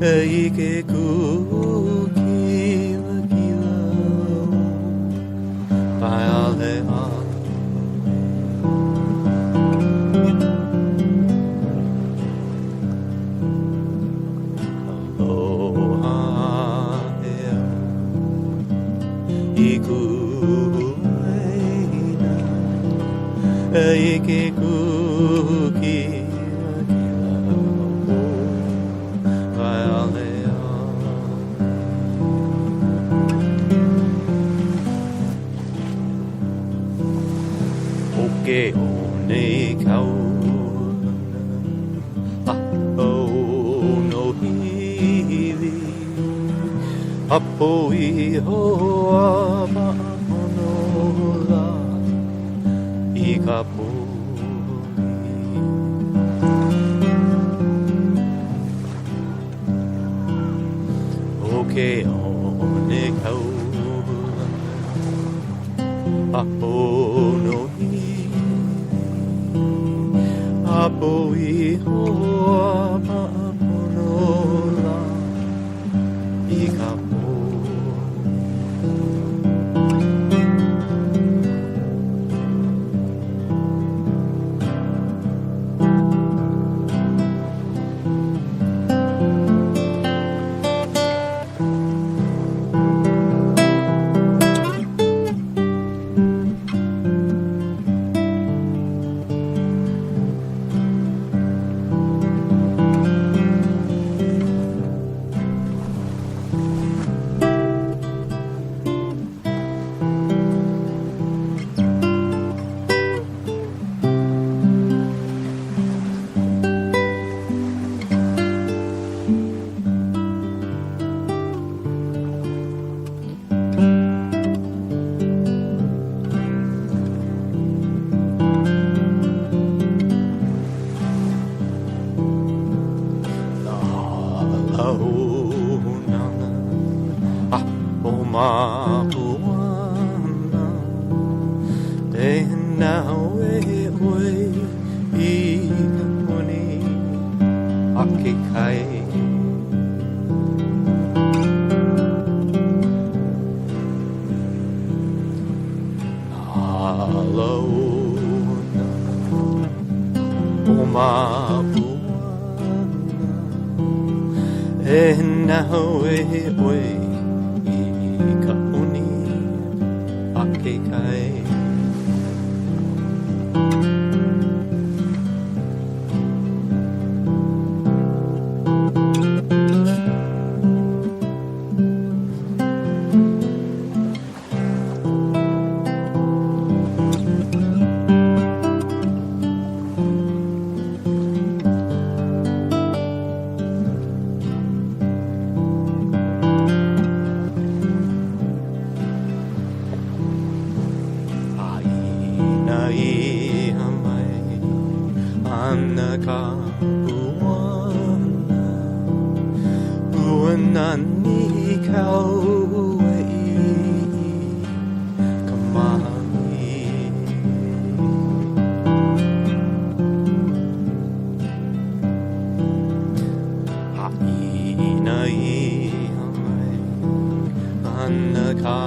Ike ku kiwa kiwa Paealea Aloha ea Iku eina Ike ku kiwa kiwa Paealea Oke o nei kauna A o no hiwi Hapo I hoa ma'amonola I ka pui Oke o nei kauna A o no Apo I hoa ma'amonola I ka Launa o mapuana e na oe oe I ka moni a ke kai Launa o mapuana E na oe oe I ka uni a ke kai Iha mai ana ka puana Puana ni kau e ka mahi Haina iha mai ana ka